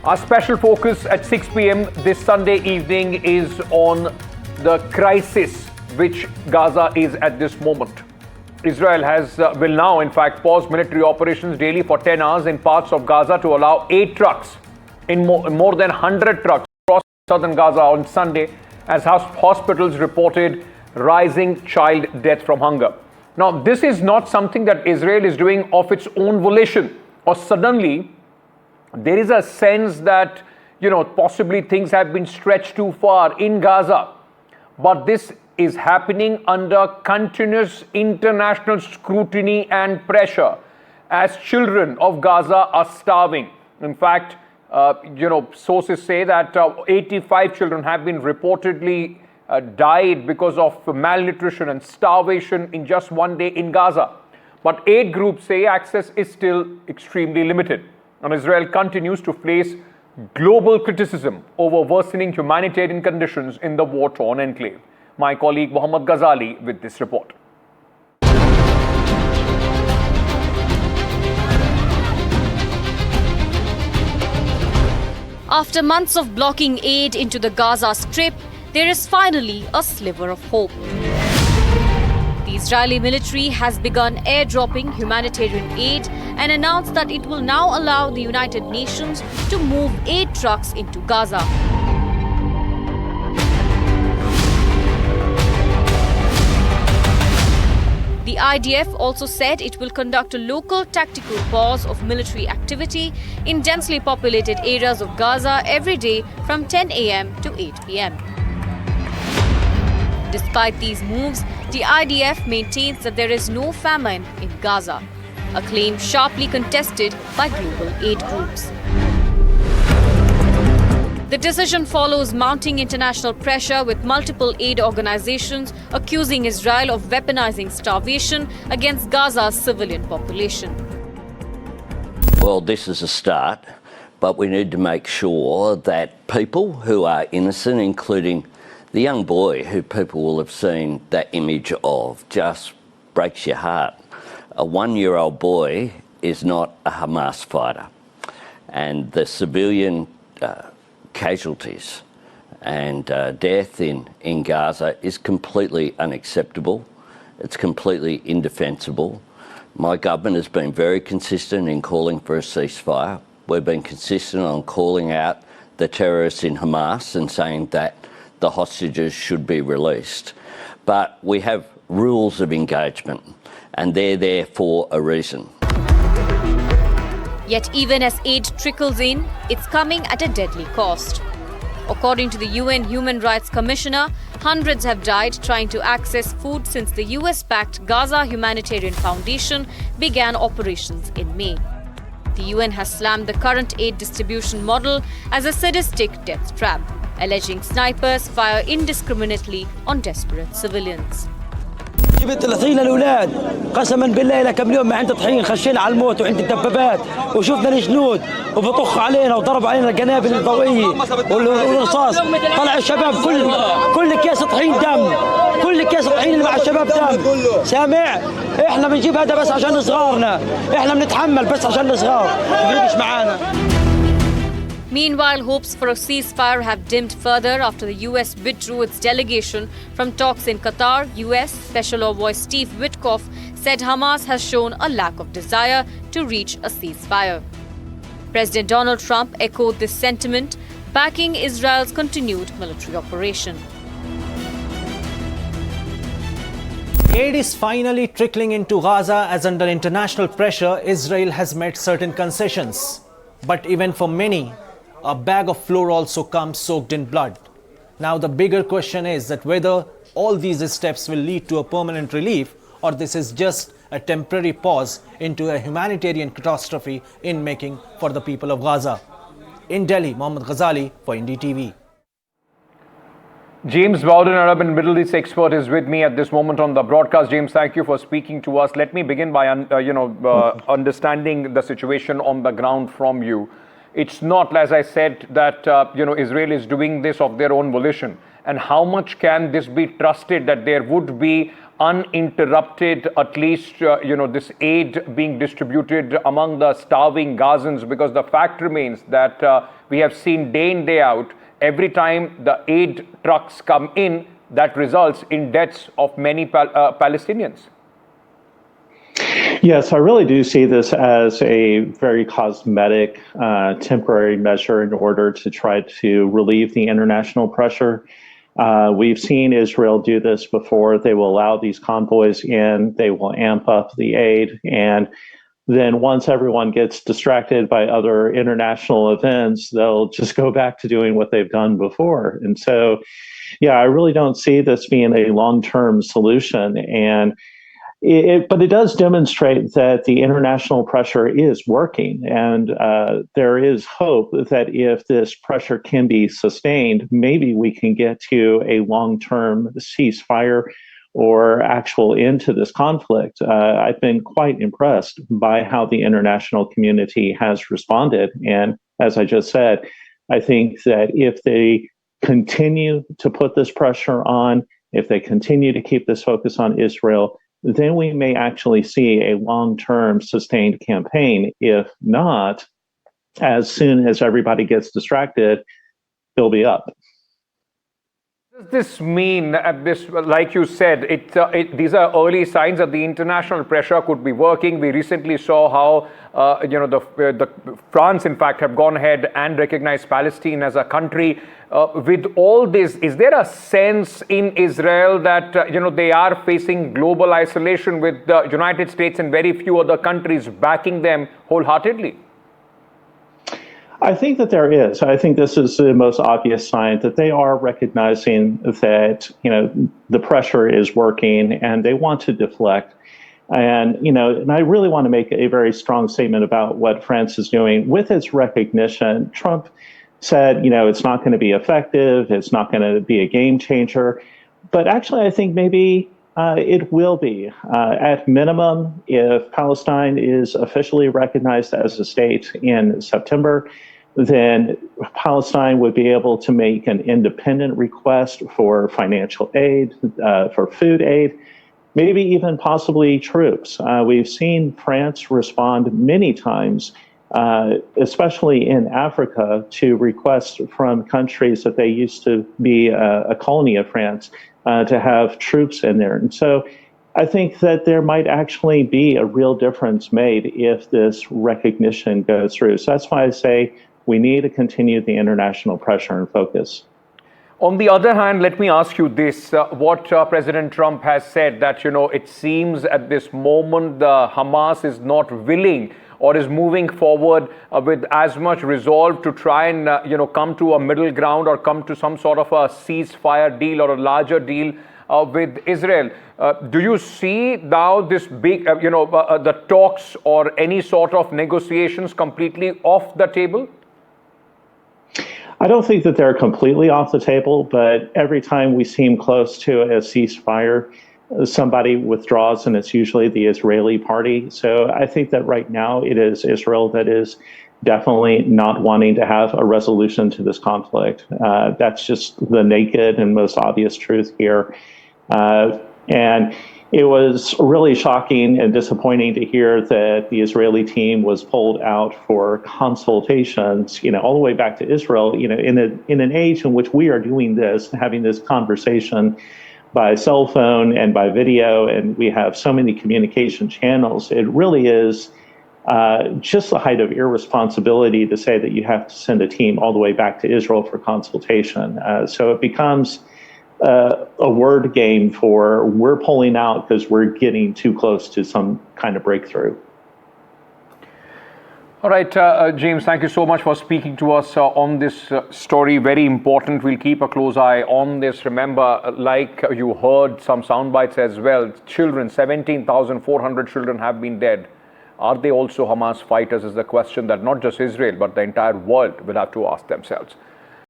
Our special focus at 6 p.m. this Sunday evening is on the crisis which Gaza is at this moment. Israel will now, in fact, pause military operations daily for 10 hours in parts of Gaza to allow 8 trucks in more than 100 trucks across southern Gaza on Sunday, as hospitals reported rising child death from hunger. Now, this is not something that Israel is doing of its own volition, or suddenly there is a sense that, possibly things have been stretched too far in Gaza. But this is happening under continuous international scrutiny and pressure as children of Gaza are starving. In fact, sources say that 85 children have been reportedly died because of malnutrition and starvation in just one day in Gaza. But aid groups say access is still extremely limited. And Israel continues to face global criticism over worsening humanitarian conditions in the war-torn enclave. My colleague Mohammad Ghazali with this report. After months of blocking aid into the Gaza Strip, there is finally a sliver of hope. The Israeli military has begun airdropping humanitarian aid and announced that it will now allow the United Nations to move aid trucks into Gaza. The IDF also said it will conduct a local tactical pause of military activity in densely populated areas of Gaza every day from 10 a.m. to 8 p.m. Despite these moves, the IDF maintains that there is no famine in Gaza, a claim sharply contested by global aid groups. The decision follows mounting international pressure, with multiple aid organizations accusing Israel of weaponizing starvation against Gaza's civilian population. Well, this is a start, but we need to make sure that people who are innocent, including the young boy who people will have seen that image of, just breaks your heart. A 1-year-old boy is not a Hamas fighter, and the civilian casualties and death in Gaza is completely unacceptable. It's completely indefensible. My government has been very consistent in calling for a ceasefire. We've been consistent on calling out the terrorists in Hamas and saying that the hostages should be released. But we have rules of engagement, and they're there for a reason. Yet even as aid trickles in, it's coming at a deadly cost. According to the UN Human Rights Commissioner, hundreds have died trying to access food since the US-backed Gaza Humanitarian Foundation began operations in May. The UN has slammed the current aid distribution model as a sadistic death trap, alleging snipers fire indiscriminately on desperate civilians. جبت الطحين للاولاد قسما بالله لك كم يوم ما عندي طحين خشينا على الموت وعند الدبابات وشفنا الجنود وبطخ علينا وضرب علينا القنابل الضوئيه والرصاص طلع الشباب كل كيس طحين دم كل كيس طحين اللي مع الشباب دم سامع احنا بنجيب هذا بس عشان صغارنا احنا بنتحمل بس عشان الصغار ما بيجيش معانا. Meanwhile, hopes for a ceasefire have dimmed further after the US withdrew its delegation from talks in Qatar. US Special Envoy Steve Witkoff said Hamas has shown a lack of desire to reach a ceasefire. President Donald Trump echoed this sentiment, backing Israel's continued military operation. Aid is finally trickling into Gaza as, under international pressure, Israel has made certain concessions. But even for many, a bag of flour also comes soaked in blood. Now the bigger question is that whether all these steps will lead to a permanent relief, or this is just a temporary pause into a humanitarian catastrophe in making for the people of Gaza. In Delhi, Mohammad Ghazali for NDTV. James Bowden, Arab and Middle East expert, is with me at this moment on the broadcast. James, thank you for speaking to us. Let me begin by understanding the situation on the ground from you. It's not, as I said, that Israel is doing this of their own volition. And how much can this be trusted that there would be uninterrupted, at least, this aid being distributed among the starving Gazans? Because the fact remains that we have seen day in, day out, every time the aid trucks come in, that results in deaths of many Palestinians. Yes, I really do see this as a very cosmetic, temporary measure in order to try to relieve the international pressure. We've seen Israel do this before. They will allow these convoys in, they will amp up the aid, and then once everyone gets distracted by other international events, they'll just go back to doing what they've done before. And so, yeah, I really don't see this being a long-term solution. And but it does demonstrate that the international pressure is working, and there is hope that if this pressure can be sustained, maybe we can get to a long-term ceasefire or actual end to this conflict. I've been quite impressed by how the international community has responded, and as I just said, I think that if they continue to put this pressure on, if they continue to keep this focus on Israel, then we may actually see a long-term sustained campaign. If not, as soon as everybody gets distracted, they'll be up. Does this mean, like you said, these are early signs that the international pressure could be working? We recently saw how, the France, in fact, have gone ahead and recognized Palestine as a country. With all this, is there a sense in Israel that, they are facing global isolation with the United States and very few other countries backing them wholeheartedly? I think that there is. I think this is the most obvious sign that they are recognizing that, the pressure is working and they want to deflect. And, and I really want to make a very strong statement about what France is doing. With its recognition, Trump said, it's not going to be effective. It's not going to be a game changer. But actually, I think maybe it will be. At minimum, if Palestine is officially recognized as a state in September, then Palestine would be able to make an independent request for financial aid, for food aid, maybe even possibly troops. We've seen France respond many times, especially in Africa, to requests from countries that they used to be a colony of France to have troops in there. And so I think that there might actually be a real difference made if this recognition goes through. So that's why I say we need to continue the international pressure and focus. On the other hand, let me ask you this. What President Trump has said that, it seems at this moment the Hamas is not willing or is moving forward with as much resolve to try and, come to a middle ground or come to some sort of a ceasefire deal or a larger deal with Israel. Do you see now this big, the talks or any sort of negotiations completely off the table? I don't think that they're completely off the table, but every time we seem close to a ceasefire, somebody withdraws, and it's usually the Israeli party. So I think that right now it is Israel that is definitely not wanting to have a resolution to this conflict. That's just the naked and most obvious truth here. And it was really shocking and disappointing to hear that the Israeli team was pulled out for consultations, all the way back to Israel, in an age in which we are doing this, having this conversation by cell phone and by video, and we have so many communication channels. It really is just the height of irresponsibility to say that you have to send a team all the way back to Israel for consultation. So it becomes a word game for we're pulling out because we're getting too close to some kind of breakthrough. All right, James, thank you so much for speaking to us on this story. Very important. We'll keep a close eye on this. Remember, like you heard some sound bites as well, children, 17,400 children have been dead. Are they also Hamas fighters is the question that not just Israel, but the entire world will have to ask themselves.